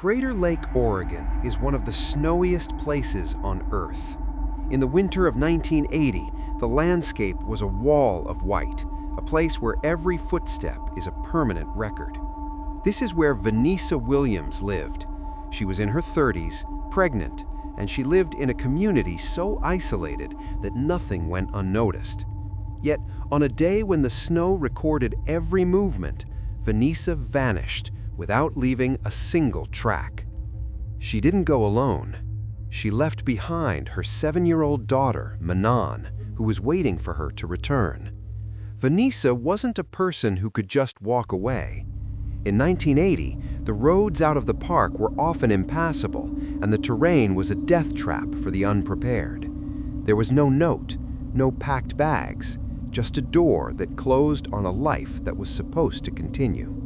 Crater Lake, Oregon is one of the snowiest places on Earth. In the winter of 1980, the landscape was a wall of white, a place where every footstep is a permanent record. This is where Vanessa Williams lived. She was in her 30s, pregnant, and she lived in a community so isolated that nothing went unnoticed. Yet, on a day when the snow recorded every movement, Vanessa vanished without leaving a single track. She didn't go alone. She left behind her 7-year-old daughter, Manon, who was waiting for her to return. Vanessa wasn't a person who could just walk away. In 1980, the roads out of the park were often impassable, and the terrain was a death trap for the unprepared. There was no note, no packed bags, just a door that closed on a life that was supposed to continue.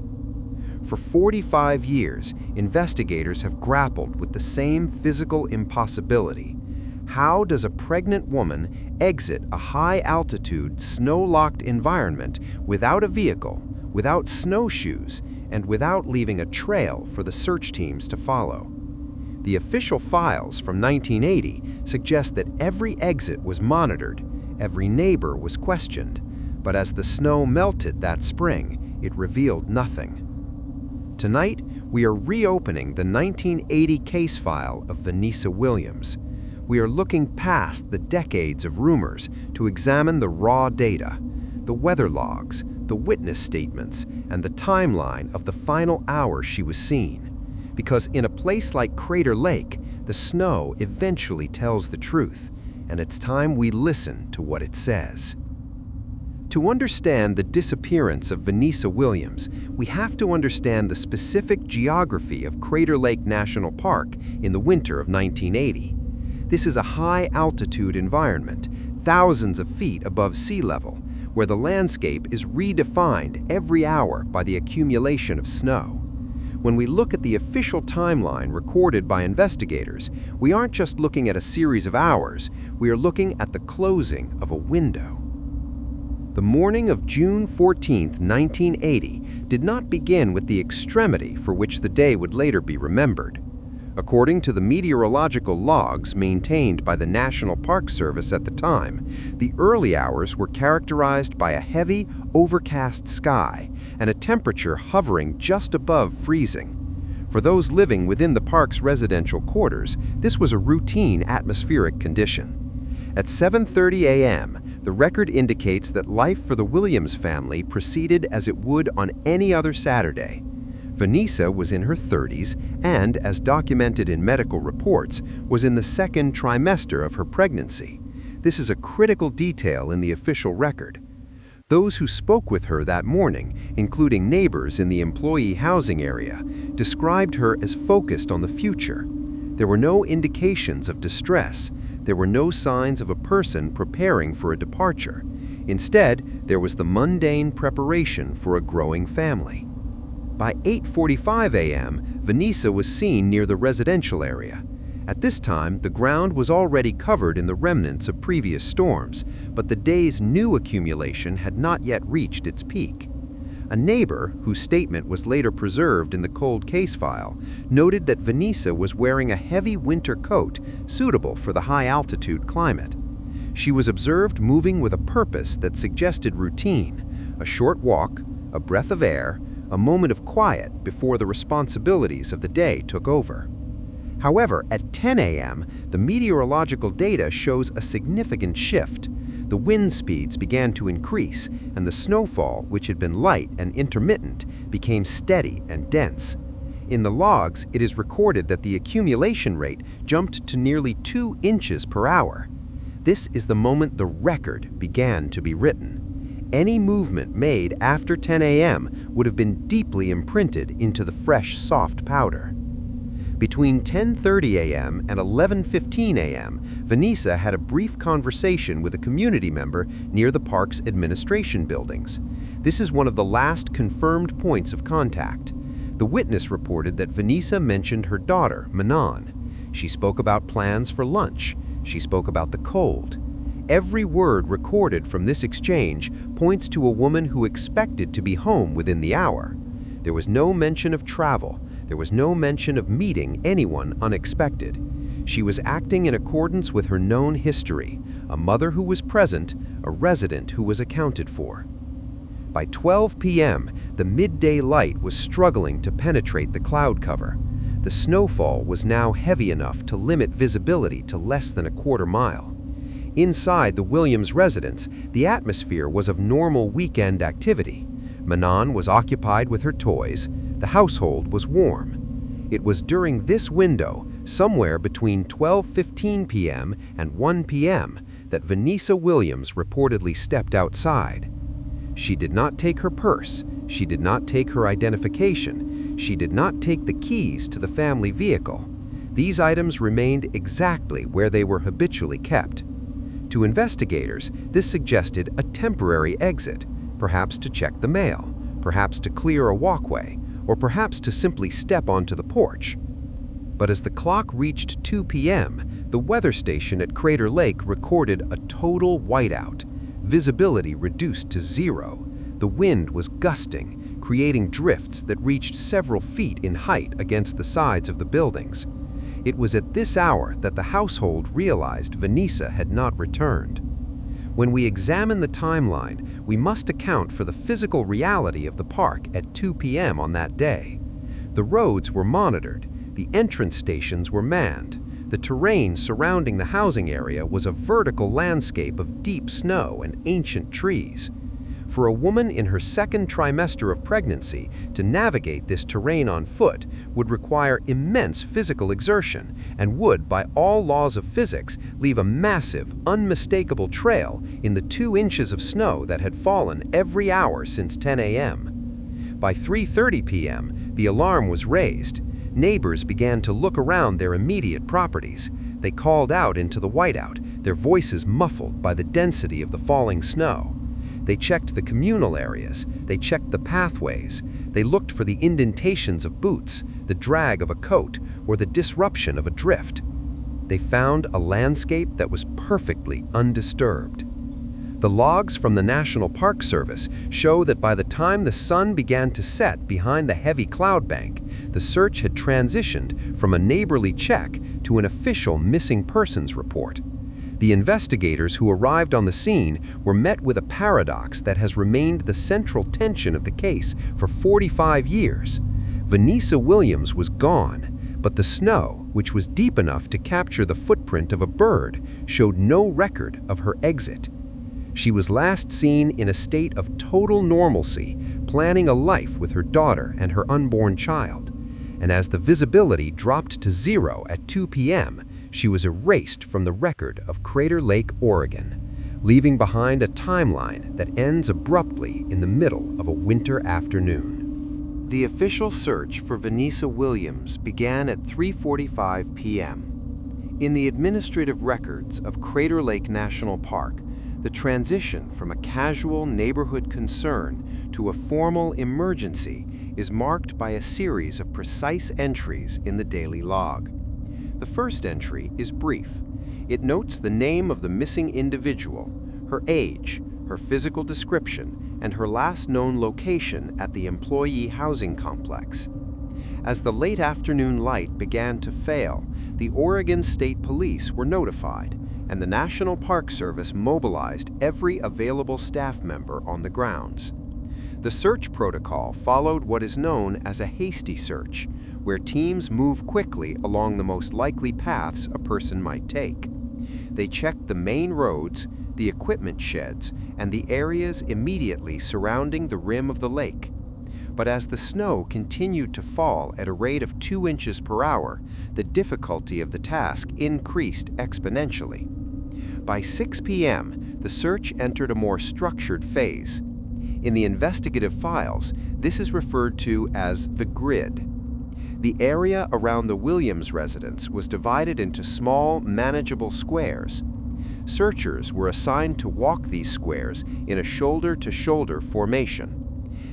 For 45 years, investigators have grappled with the same physical impossibility. How does a pregnant woman exit a high-altitude, snow-locked environment without a vehicle, without snowshoes, and without leaving a trail for the search teams to follow? The official files from 1980 suggest that every exit was monitored, every neighbor was questioned, but as the snow melted that spring, it revealed nothing. Tonight, we are reopening the 1980 case file of Vanessa Williams. We are looking past the decades of rumors to examine the raw data, the weather logs, the witness statements, and the timeline of the final hour she was seen. Because in a place like Crater Lake, the snow eventually tells the truth, and it's time we listen to what it says. To understand the disappearance of Vanessa Williams, we have to understand the specific geography of Crater Lake National Park in the winter of 1980. This is a high-altitude environment, thousands of feet above sea level, where the landscape is redefined every hour by the accumulation of snow. When we look at the official timeline recorded by investigators, we aren't just looking at a series of hours, we are looking at the closing of a window. The morning of June 14, 1980, did not begin with the extremity for which the day would later be remembered. According to the meteorological logs maintained by the National Park Service at the time, the early hours were characterized by a heavy, overcast sky and a temperature hovering just above freezing. For those living within the park's residential quarters, this was a routine atmospheric condition. At 7:30 a.m., the record indicates that life for the Williams family proceeded as it would on any other Saturday. Vanessa was in her 30s and, as documented in medical reports, was in the second trimester of her pregnancy. This is a critical detail in the official record. Those who spoke with her that morning, including neighbors in the employee housing area, described her as focused on the future. There were no indications of distress. There were no signs of a person preparing for a departure. Instead, there was the mundane preparation for a growing family. By 8:45 a.m., Vanessa was seen near the residential area. At this time, the ground was already covered in the remnants of previous storms, but the day's new accumulation had not yet reached its peak. A neighbor, whose statement was later preserved in the cold case file, noted that Vanessa was wearing a heavy winter coat suitable for the high-altitude climate. She was observed moving with a purpose that suggested routine, a short walk, a breath of air, a moment of quiet before the responsibilities of the day took over. However, at 10 a.m., the meteorological data shows a significant shift. The wind speeds began to increase, and the snowfall, which had been light and intermittent, became steady and dense. In the logs, it is recorded that the accumulation rate jumped to nearly 2 inches per hour. This is the moment the record began to be written. Any movement made after 10 a.m. would have been deeply imprinted into the fresh, soft powder. Between 10:30 a.m. and 11:15 a.m., Vanessa had a brief conversation with a community member near the park's administration buildings. This is one of the last confirmed points of contact. The witness reported that Vanessa mentioned her daughter, Manon. She spoke about plans for lunch. She spoke about the cold. Every word recorded from this exchange points to a woman who expected to be home within the hour. There was no mention of travel, There was no mention of meeting anyone unexpected. She was acting in accordance with her known history, a mother who was present, a resident who was accounted for. By 12 p.m., the midday light was struggling to penetrate the cloud cover. The snowfall was now heavy enough to limit visibility to less than a quarter mile. Inside the Williams residence, the atmosphere was of normal weekend activity. Manon was occupied with her toys. The household was warm. It was during this window, somewhere between 12:15 p.m. and 1 p.m., that Vanessa Williams reportedly stepped outside. She did not take her purse. She did not take her identification. She did not take the keys to the family vehicle. These items remained exactly where they were habitually kept. To investigators, this suggested a temporary exit, perhaps to check the mail, perhaps to clear a walkway, or perhaps to simply step onto the porch. But as the clock reached 2 p.m., the weather station at Crater Lake recorded a total whiteout. Visibility reduced to zero. The wind was gusting, creating drifts that reached several feet in height against the sides of the buildings. It was at this hour that the household realized Vanessa had not returned. When we examine the timeline, we must account for the physical reality of the park at 2 p.m. on that day. The roads were monitored, the entrance stations were manned. The terrain surrounding the housing area was a vertical landscape of deep snow and ancient trees. For a woman in her second trimester of pregnancy to navigate this terrain on foot would require immense physical exertion and would, by all laws of physics, leave a massive, unmistakable trail in the 2 inches of snow that had fallen every hour since 10 a.m. By 3:30 p.m., the alarm was raised. Neighbors began to look around their immediate properties. They called out into the whiteout, their voices muffled by the density of the falling snow. They checked the communal areas. They checked the pathways. They looked for the indentations of boots, the drag of a coat, or the disruption of a drift. They found a landscape that was perfectly undisturbed. The logs from the National Park Service show that by the time the sun began to set behind the heavy cloud bank, the search had transitioned from a neighborly check to an official missing persons report. The investigators who arrived on the scene were met with a paradox that has remained the central tension of the case for 45 years. Vanessa Williams was gone, but the snow, which was deep enough to capture the footprint of a bird, showed no record of her exit. She was last seen in a state of total normalcy, planning a life with her daughter and her unborn child. And as the visibility dropped to zero at 2 p.m., she was erased from the record of Crater Lake, Oregon, leaving behind a timeline that ends abruptly in the middle of a winter afternoon. The official search for Vanessa Williams began at 3:45 p.m. In the administrative records of Crater Lake National Park, the transition from a casual neighborhood concern to a formal emergency is marked by a series of precise entries in the daily log. The first entry is brief. It notes the name of the missing individual, her age, her physical description, and her last known location at the employee housing complex. As the late afternoon light began to fail, the Oregon State Police were notified, and the National Park Service mobilized every available staff member on the grounds. The search protocol followed what is known as a hasty search, where teams move quickly along the most likely paths a person might take. They checked the main roads, the equipment sheds, and the areas immediately surrounding the rim of the lake. But as the snow continued to fall at a rate of 2 inches per hour, the difficulty of the task increased exponentially. By 6 p.m., the search entered a more structured phase. In the investigative files, this is referred to as the grid. The area around the Williams residence was divided into small, manageable squares. Searchers were assigned to walk these squares in a shoulder-to-shoulder formation.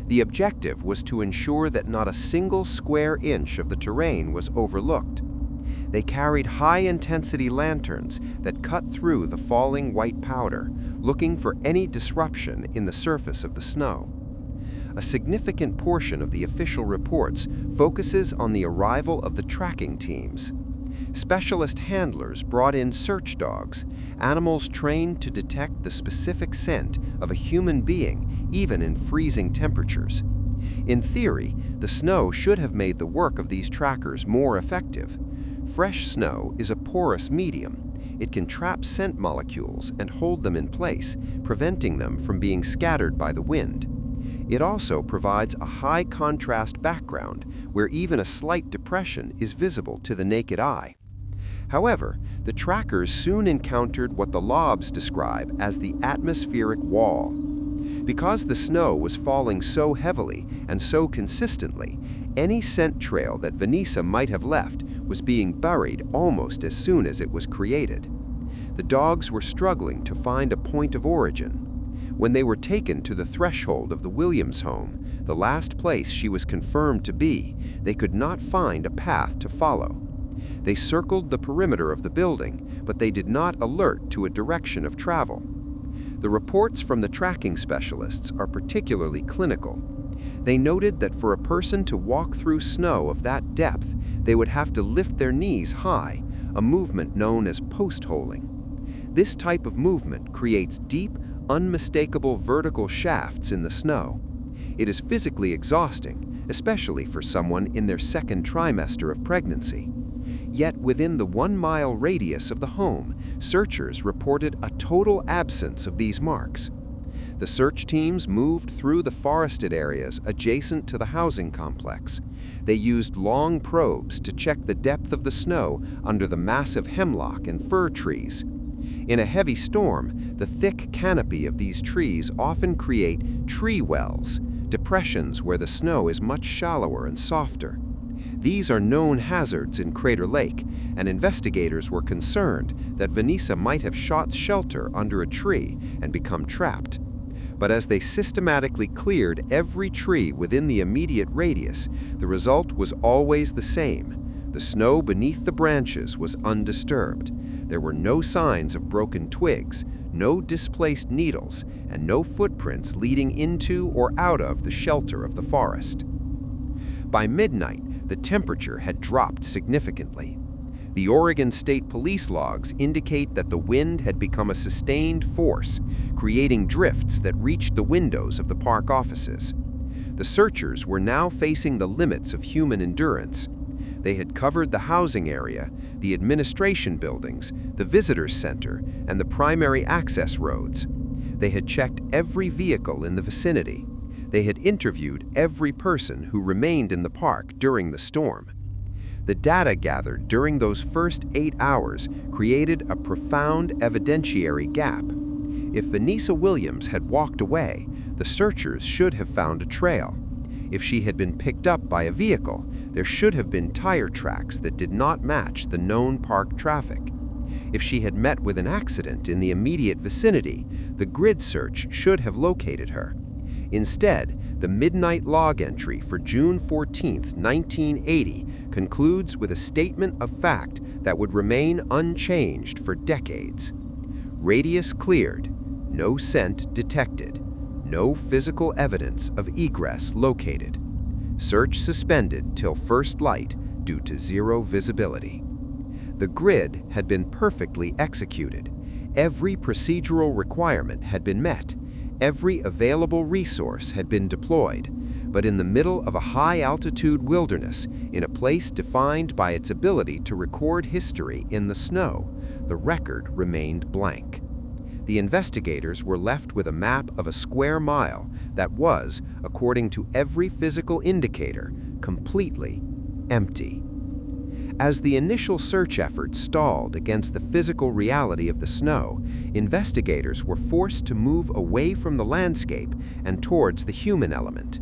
The objective was to ensure that not a single square inch of the terrain was overlooked. They carried high-intensity lanterns that cut through the falling white powder, looking for any disruption in the surface of the snow. A significant portion of the official reports focuses on the arrival of the tracking teams. Specialist handlers brought in search dogs, animals trained to detect the specific scent of a human being, even in freezing temperatures. In theory, the snow should have made the work of these trackers more effective. Fresh snow is a porous medium. It can trap scent molecules and hold them in place, preventing them from being scattered by the wind. It also provides a high-contrast background where even a slight depression is visible to the naked eye. However, the trackers soon encountered what the Lobs describe as the atmospheric wall. Because the snow was falling so heavily and so consistently, any scent trail that Vanessa might have left was being buried almost as soon as it was created. The dogs were struggling to find a point of origin. When they were taken to the threshold of the Williams home, the last place she was confirmed to be, they could not find a path to follow. They circled the perimeter of the building, but they did not alert to a direction of travel. The reports from the tracking specialists are particularly clinical. They noted that for a person to walk through snow of that depth, they would have to lift their knees high, a movement known as post-holing. This type of movement creates deep, unmistakable vertical shafts in the snow. It is physically exhausting, especially for someone in their second trimester of pregnancy. Yet within the 1-mile radius of the home, searchers reported a total absence of these marks. The search teams moved through the forested areas adjacent to the housing complex. They used long probes to check the depth of the snow under the massive hemlock and fir trees. In a heavy storm, the thick canopy of these trees often create tree wells, depressions where the snow is much shallower and softer. These are known hazards in Crater Lake, and investigators were concerned that Vanessa might have sought shelter under a tree and become trapped. But as they systematically cleared every tree within the immediate radius, the result was always the same. The snow beneath the branches was undisturbed. There were no signs of broken twigs, no displaced needles, and no footprints leading into or out of the shelter of the forest. By midnight, the temperature had dropped significantly. The Oregon State Police logs indicate that the wind had become a sustained force, creating drifts that reached the windows of the park offices. The searchers were now facing the limits of human endurance. They had covered the housing area, the administration buildings, the visitors center, and the primary access roads. They had checked every vehicle in the vicinity. They had interviewed every person who remained in the park during the storm. The data gathered during those first 8 hours created a profound evidentiary gap. If Vanessa Williams had walked away, the searchers should have found a trail. If she had been picked up by a vehicle, there should have been tire tracks that did not match the known park traffic. If she had met with an accident in the immediate vicinity, the grid search should have located her. Instead, the midnight log entry for June 14, 1980, concludes with a statement of fact that would remain unchanged for decades. Radius cleared, no scent detected, no physical evidence of egress located. Search suspended till first light due to zero visibility. The grid had been perfectly executed. Every procedural requirement had been met. Every available resource had been deployed, but in the middle of a high-altitude wilderness, in a place defined by its ability to record history in the snow, the record remained blank. The investigators were left with a map of a square mile that was, according to every physical indicator, completely empty. As the initial search effort stalled against the physical reality of the snow, investigators were forced to move away from the landscape and towards the human element.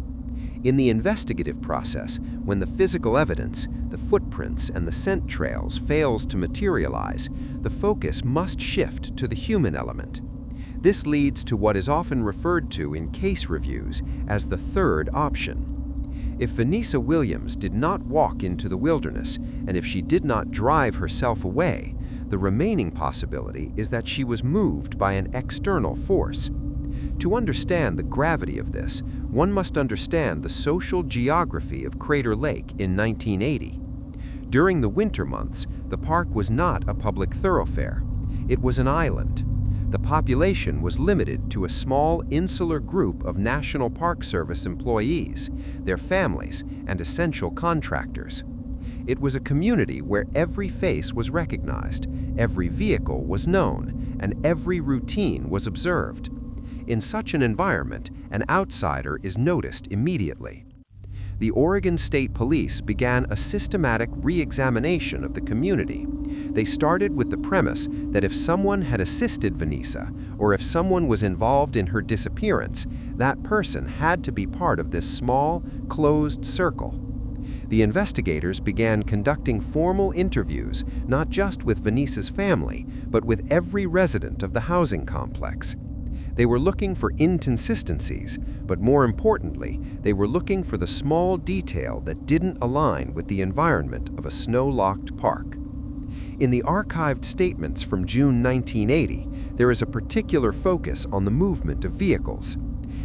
In the investigative process, when the physical evidence, the footprints, and the scent trails fails to materialize, the focus must shift to the human element. This leads to what is often referred to in case reviews as the third option. If Vanessa Williams did not walk into the wilderness, and if she did not drive herself away, the remaining possibility is that she was moved by an external force. To understand the gravity of this, one must understand the social geography of Crater Lake in 1980. During the winter months, the park was not a public thoroughfare. It was an island. The population was limited to a small insular group of National Park Service employees, their families, and essential contractors. It was a community where every face was recognized, every vehicle was known, and every routine was observed. In such an environment, an outsider is noticed immediately. The Oregon State Police began a systematic re-examination of the community. They started with the premise that if someone had assisted Vanessa, or if someone was involved in her disappearance, that person had to be part of this small, closed circle. The investigators began conducting formal interviews, not just with Vanessa's family, but with every resident of the housing complex. They were looking for inconsistencies, but more importantly, they were looking for the small detail that didn't align with the environment of a snow-locked park. In the archived statements from June 1980, there is a particular focus on the movement of vehicles.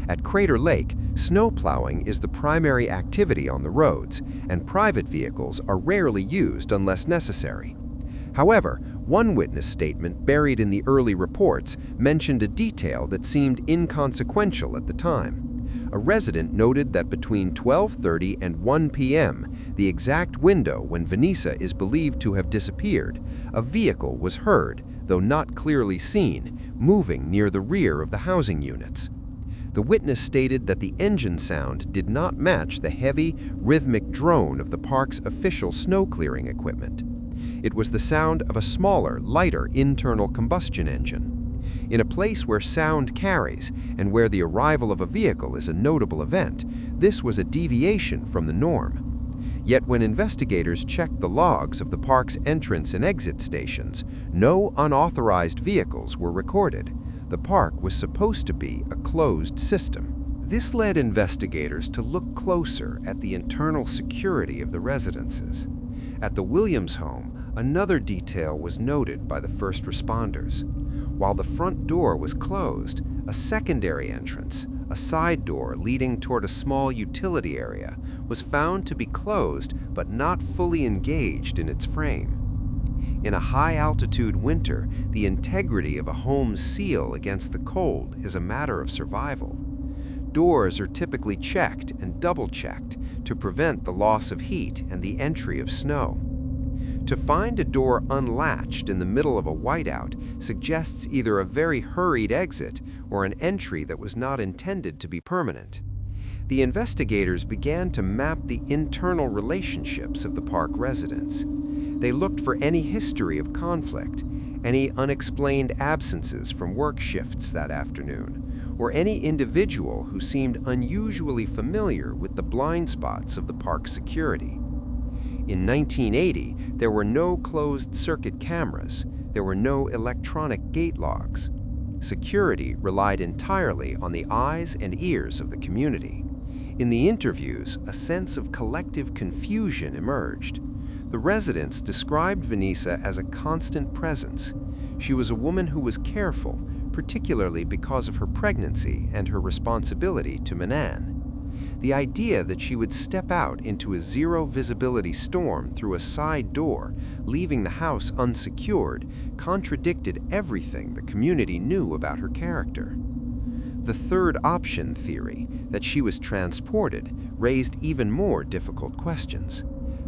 At Crater Lake, snow plowing is the primary activity on the roads, and private vehicles are rarely used unless necessary. However, one witness statement buried in the early reports mentioned a detail that seemed inconsequential at the time. A resident noted that between 12:30 and 1 p.m., the exact window when Vanessa is believed to have disappeared, a vehicle was heard, though not clearly seen, moving near the rear of the housing units. The witness stated that the engine sound did not match the heavy, rhythmic drone of the park's official snow-clearing equipment. It was the sound of a smaller, lighter internal combustion engine. In a place where sound carries and where the arrival of a vehicle is a notable event, this was a deviation from the norm. Yet when investigators checked the logs of the park's entrance and exit stations, no unauthorized vehicles were recorded. The park was supposed to be a closed system. This led investigators to look closer at the internal security of the residences. At the Williams home, another detail was noted by the first responders. While the front door was closed, a secondary entrance, a side door leading toward a small utility area, was found to be closed but not fully engaged in its frame. In a high-altitude winter, the integrity of a home's seal against the cold is a matter of survival. Doors are typically checked and double-checked to prevent the loss of heat and the entry of snow. To find a door unlatched in the middle of a whiteout suggests either a very hurried exit or an entry that was not intended to be permanent. The investigators began to map the internal relationships of the park residents. They looked for any history of conflict, any unexplained absences from work shifts that afternoon, or any individual who seemed unusually familiar with the blind spots of the park's security. In 1980, there were no closed-circuit cameras. There were no electronic gate logs. Security relied entirely on the eyes and ears of the community. In the interviews, a sense of collective confusion emerged. The residents described Vanessa as a constant presence. She was a woman who was careful, particularly because of her pregnancy and her responsibility to Manan. The idea that she would step out into a zero-visibility storm through a side door, leaving the house unsecured, contradicted everything the community knew about her character. The third option theory, that she was transported, raised even more difficult questions.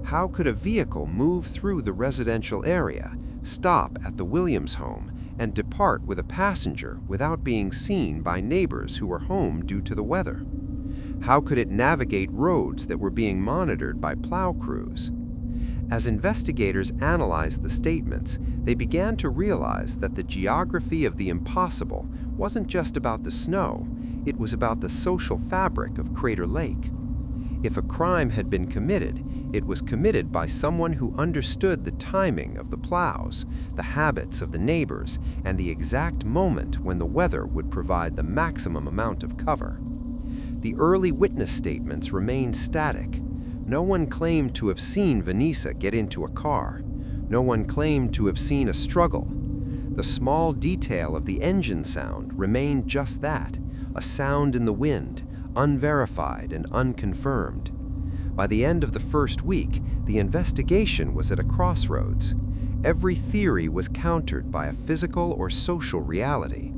How could a vehicle move through the residential area, stop at the Williams home, and depart with a passenger without being seen by neighbors who were home due to the weather? How could it navigate roads that were being monitored by plow crews? As investigators analyzed the statements, they began to realize that the geography of the impossible wasn't just about the snow, it was about the social fabric of Crater Lake. If a crime had been committed, it was committed by someone who understood the timing of the plows, the habits of the neighbors, and the exact moment when the weather would provide the maximum amount of cover. The early witness statements remained static. No one claimed to have seen Vanessa get into a car. No one claimed to have seen a struggle. The small detail of the engine sound remained just that, a sound in the wind, unverified and unconfirmed. By the end of the first week, the investigation was at a crossroads. Every theory was countered by a physical or social reality.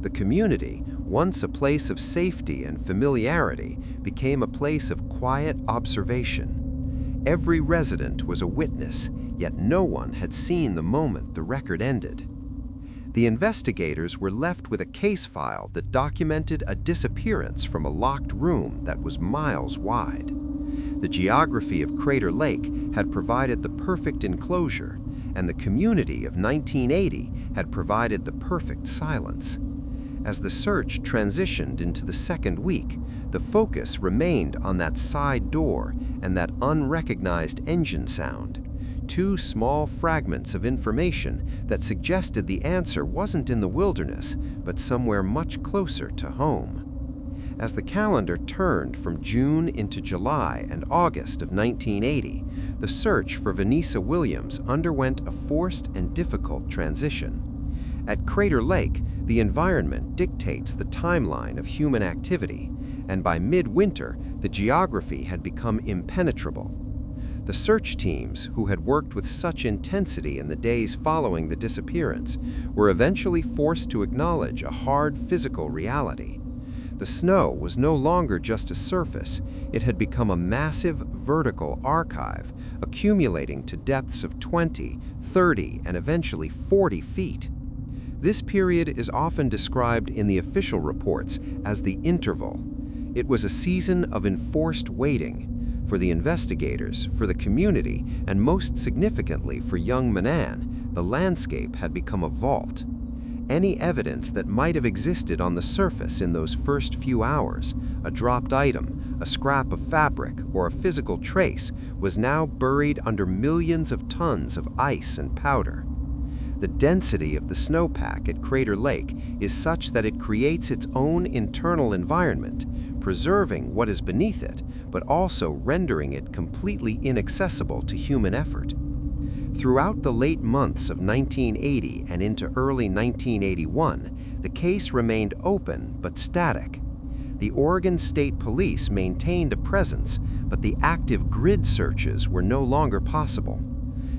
The community, once a place of safety and familiarity, became a place of quiet observation. Every resident was a witness, yet no one had seen the moment the record ended. The investigators were left with a case file that documented a disappearance from a locked room that was miles wide. The geography of Crater Lake had provided the perfect enclosure, and the community of 1980 had provided the perfect silence. As the search transitioned into the second week, the focus remained on that side door and that unrecognized engine sound, two small fragments of information that suggested the answer wasn't in the wilderness, but somewhere much closer to home. As the calendar turned from June into July and August of 1980, the search for Vanessa Williams underwent a forced and difficult transition. At Crater Lake, the environment dictates the timeline of human activity, and by midwinter, the geography had become impenetrable. The search teams, who had worked with such intensity in the days following the disappearance, were eventually forced to acknowledge a hard physical reality. The snow was no longer just a surface, it had become a massive vertical archive, accumulating to depths of 20, 30, and eventually 40 feet. This period is often described in the official reports as the interval. It was a season of enforced waiting. For the investigators, for the community, and most significantly for young Manan, the landscape had become a vault. Any evidence that might have existed on the surface in those first few hours, a dropped item, a scrap of fabric, or a physical trace, was now buried under millions of tons of ice and powder. The density of the snowpack at Crater Lake is such that it creates its own internal environment, preserving what is beneath it, but also rendering it completely inaccessible to human effort. Throughout the late months of 1980 and into early 1981, the case remained open but static. The Oregon State Police maintained a presence, but the active grid searches were no longer possible.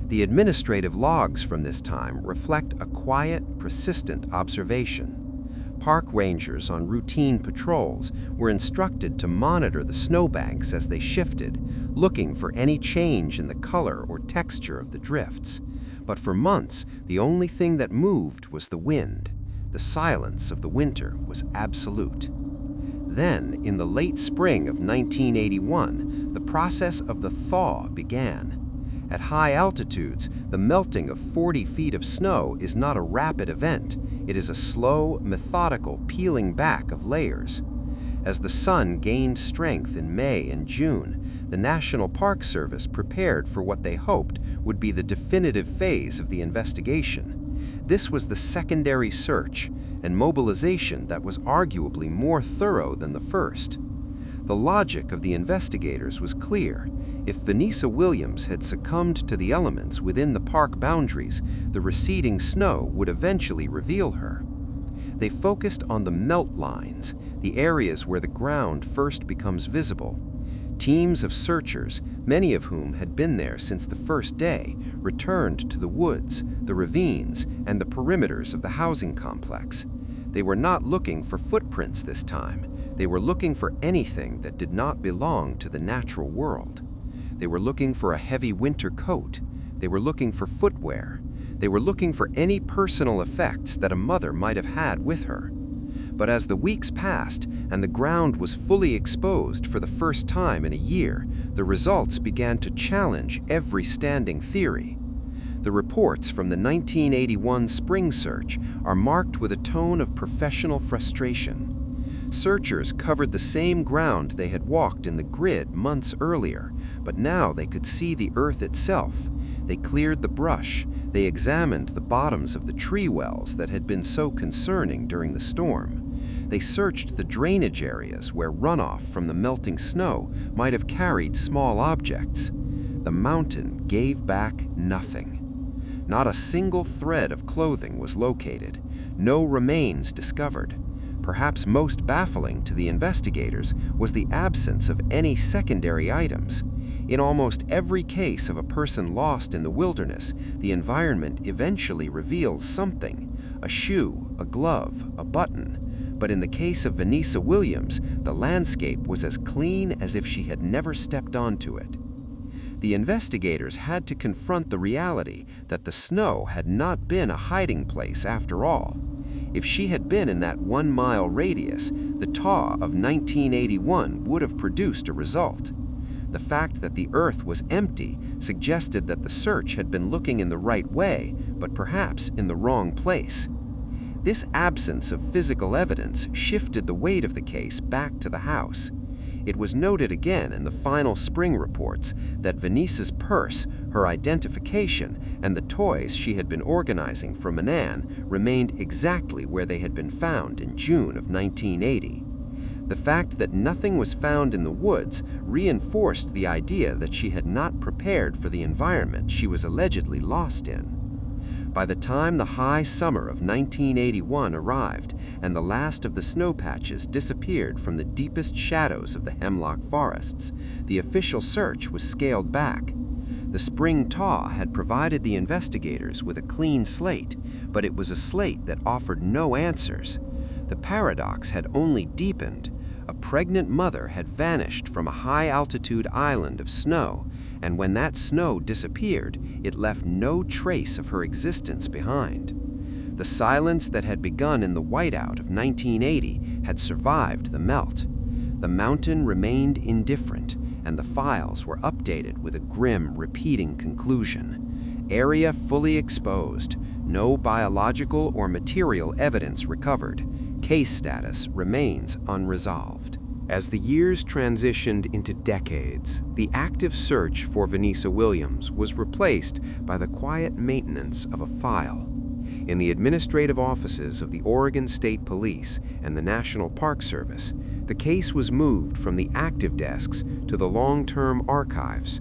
The administrative logs from this time reflect a quiet, persistent observation. Park rangers on routine patrols were instructed to monitor the snowbanks as they shifted, looking for any change in the color or texture of the drifts. But for months, the only thing that moved was the wind. The silence of the winter was absolute. Then, in the late spring of 1981, the process of the thaw began. At high altitudes, the melting of 40 feet of snow is not a rapid event. It is a slow, methodical peeling back of layers. As the sun gained strength in May and June, the National Park Service prepared for what they hoped would be the definitive phase of the investigation. This was the secondary search, and mobilization that was arguably more thorough than the first. The logic of the investigators was clear. If Vanessa Williams had succumbed to the elements within the park boundaries, the receding snow would eventually reveal her. They focused on the melt lines, the areas where the ground first becomes visible. Teams of searchers, many of whom had been there since the first day, returned to the woods, the ravines, and the perimeters of the housing complex. They were not looking for footprints this time. They were looking for anything that did not belong to the natural world. They were looking for a heavy winter coat. They were looking for footwear. They were looking for any personal effects that a mother might have had with her. But as the weeks passed and the ground was fully exposed for the first time in a year, the results began to challenge every standing theory. The reports from the 1981 spring search are marked with a tone of professional frustration. Searchers covered the same ground they had walked in the grid months earlier, but now they could see the earth itself. They cleared the brush. They examined the bottoms of the tree wells that had been so concerning during the storm. They searched the drainage areas where runoff from the melting snow might have carried small objects. The mountain gave back nothing. Not a single thread of clothing was located. No remains discovered. Perhaps most baffling to the investigators was the absence of any secondary items. In almost every case of a person lost in the wilderness, the environment eventually reveals something: a shoe, a glove, a button. But in the case of Vanessa Williams, the landscape was as clean as if she had never stepped onto it. The investigators had to confront the reality that the snow had not been a hiding place after all. If she had been in that 1-mile radius, the thaw of 1981 would have produced a result. The fact that the earth was empty suggested that the search had been looking in the right way, but perhaps in the wrong place. This absence of physical evidence shifted the weight of the case back to the house. It was noted again in the final spring reports that Vanessa's purse, her identification, and the toys she had been organizing for Manan remained exactly where they had been found in June of 1980. The fact that nothing was found in the woods reinforced the idea that she had not prepared for the environment she was allegedly lost in. By the time the high summer of 1981 arrived and the last of the snow patches disappeared from the deepest shadows of the hemlock forests, the official search was scaled back. The spring thaw had provided the investigators with a clean slate, but it was a slate that offered no answers. The paradox had only deepened. A pregnant mother had vanished from a high-altitude island of snow, and when that snow disappeared, it left no trace of her existence behind. The silence that had begun in the whiteout of 1980 had survived the melt. The mountain remained indifferent, and the files were updated with a grim, repeating conclusion. Area fully exposed. No biological or material evidence recovered. Case status remains unresolved. As the years transitioned into decades, the active search for Vanessa Williams was replaced by the quiet maintenance of a file. In the administrative offices of the Oregon State Police and the National Park Service, the case was moved from the active desks to the long-term archives.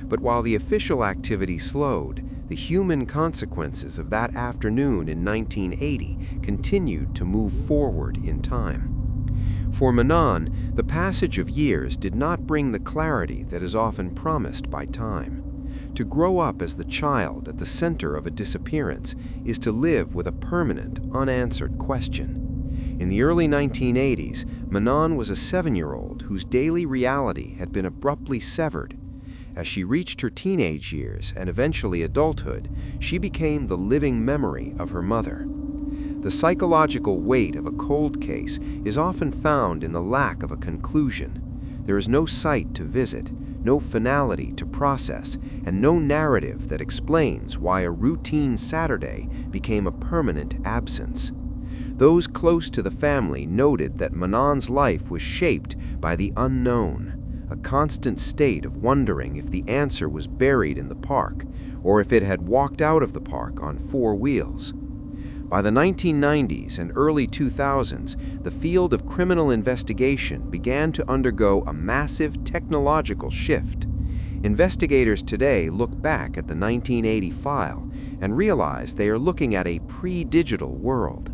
But while the official activity slowed, the human consequences of that afternoon in 1980 continued to move forward in time. For Manan, the passage of years did not bring the clarity that is often promised by time. To grow up as the child at the center of a disappearance is to live with a permanent, unanswered question. In the early 1980s, Manan was a 7-year-old whose daily reality had been abruptly severed. As she reached her teenage years and eventually adulthood, she became the living memory of her mother. The psychological weight of a cold case is often found in the lack of a conclusion. There is no site to visit, no finality to process, and no narrative that explains why a routine Saturday became a permanent absence. Those close to the family noted that Manan's life was shaped by the unknown, a constant state of wondering if the answer was buried in the park, or if it had walked out of the park on 4 wheels. By the 1990s and early 2000s, the field of criminal investigation began to undergo a massive technological shift. Investigators today look back at the 1980 file and realize they are looking at a pre-digital world.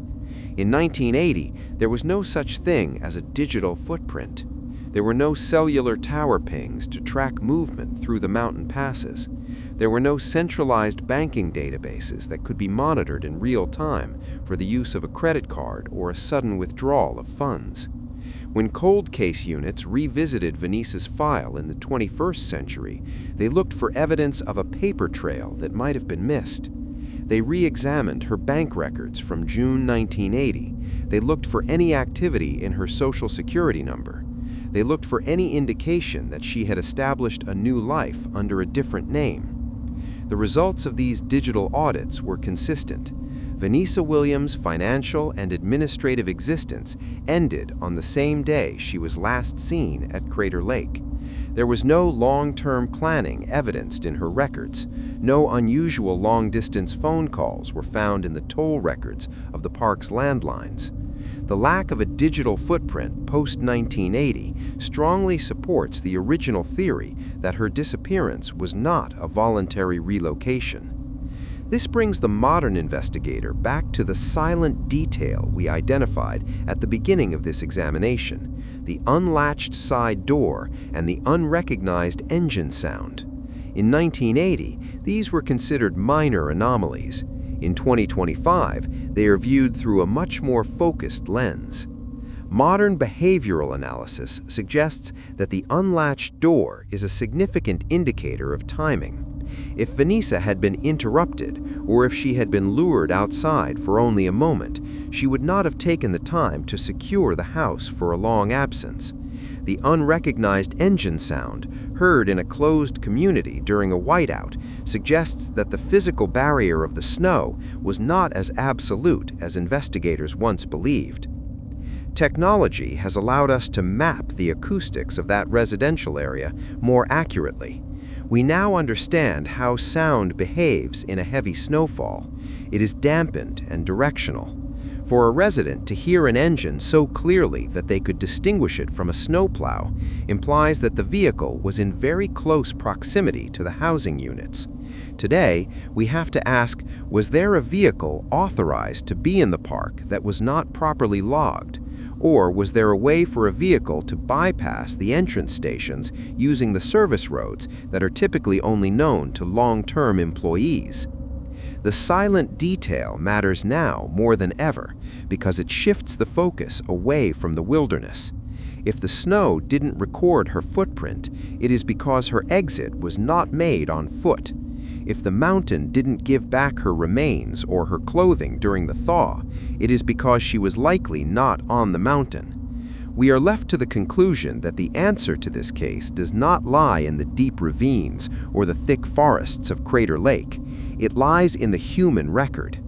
In 1980, there was no such thing as a digital footprint. There were no cellular tower pings to track movement through the mountain passes. There were no centralized banking databases that could be monitored in real time for the use of a credit card or a sudden withdrawal of funds. When cold case units revisited Vanessa's file in the 21st century, they looked for evidence of a paper trail that might have been missed. They re-examined her bank records from June 1980. They looked for any activity in her Social Security number. They looked for any indication that she had established a new life under a different name. The results of these digital audits were consistent. Vanessa Williams' financial and administrative existence ended on the same day she was last seen at Crater Lake. There was no long-term planning evidenced in her records. No unusual long-distance phone calls were found in the toll records of the park's landlines. The lack of a digital footprint post-1980 strongly supports the original theory that her disappearance was not a voluntary relocation. This brings the modern investigator back to the silent detail we identified at the beginning of this examination: the unlatched side door and the unrecognized engine sound. In 1980, these were considered minor anomalies. In 2025, they are viewed through a much more focused lens. Modern behavioral analysis suggests that the unlatched door is a significant indicator of timing. If Vanessa had been interrupted, or if she had been lured outside for only a moment, she would not have taken the time to secure the house for a long absence. The unrecognized engine sound, heard in a closed community during a whiteout, suggests that the physical barrier of the snow was not as absolute as investigators once believed. Technology has allowed us to map the acoustics of that residential area more accurately. We now understand how sound behaves in a heavy snowfall. It is dampened and directional. For a resident to hear an engine so clearly that they could distinguish it from a snowplow implies that the vehicle was in very close proximity to the housing units. Today, we have to ask, was there a vehicle authorized to be in the park that was not properly logged? Or was there a way for a vehicle to bypass the entrance stations using the service roads that are typically only known to long-term employees? The silent detail matters now more than ever because it shifts the focus away from the wilderness. If the snow didn't record her footprint, it is because her exit was not made on foot. If the mountain didn't give back her remains or her clothing during the thaw, it is because she was likely not on the mountain. We are left to the conclusion that the answer to this case does not lie in the deep ravines or the thick forests of Crater Lake. It lies in the human record.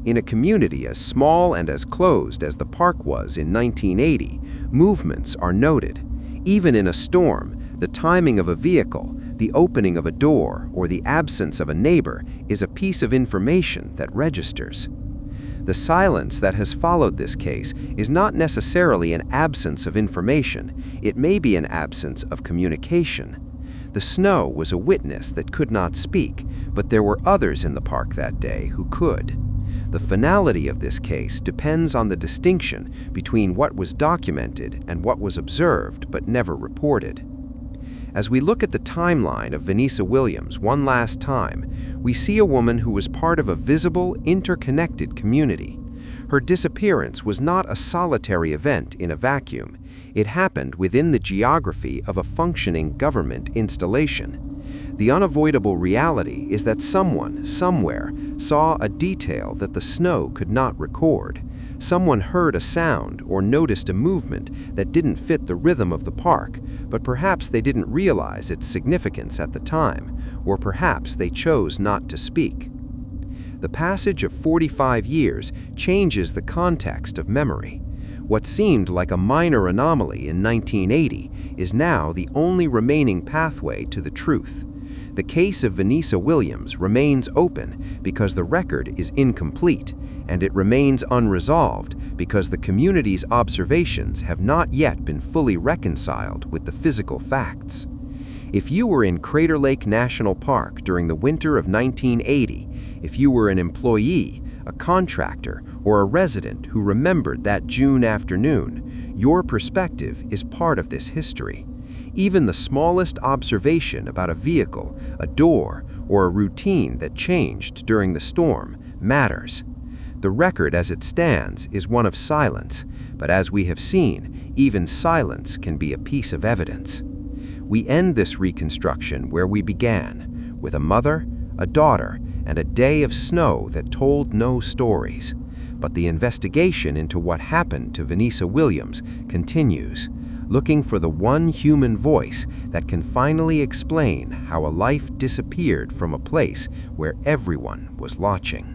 In a community as small and as closed as the park was in 1980, movements are noted. Even in a storm, the timing of a vehicle, the opening of a door, or the absence of a neighbor is a piece of information that registers. The silence that has followed this case is not necessarily an absence of information. It may be an absence of communication. The snow was a witness that could not speak, but there were others in the park that day who could. The finality of this case depends on the distinction between what was documented and what was observed but never reported. As we look at the timeline of Vanessa Williams one last time, we see a woman who was part of a visible, interconnected community. Her disappearance was not a solitary event in a vacuum. It happened within the geography of a functioning government installation. The unavoidable reality is that someone, somewhere, saw a detail that the snow could not record. Someone heard a sound or noticed a movement that didn't fit the rhythm of the park, but perhaps they didn't realize its significance at the time, or perhaps they chose not to speak. The passage of 45 years changes the context of memory. What seemed like a minor anomaly in 1980 is now the only remaining pathway to the truth. The case of Vanessa Williams remains open because the record is incomplete, and it remains unresolved because the community's observations have not yet been fully reconciled with the physical facts. If you were in Crater Lake National Park during the winter of 1980, if you were an employee, a contractor, or a resident who remembered that June afternoon, your perspective is part of this history. Even the smallest observation about a vehicle, a door, or a routine that changed during the storm matters. The record as it stands is one of silence, but as we have seen, even silence can be a piece of evidence. We end this reconstruction where we began, with a mother, a daughter, and a day of snow that told no stories. But the investigation into what happened to Vanessa Williams continues, looking for the one human voice that can finally explain how a life disappeared from a place where everyone was watching.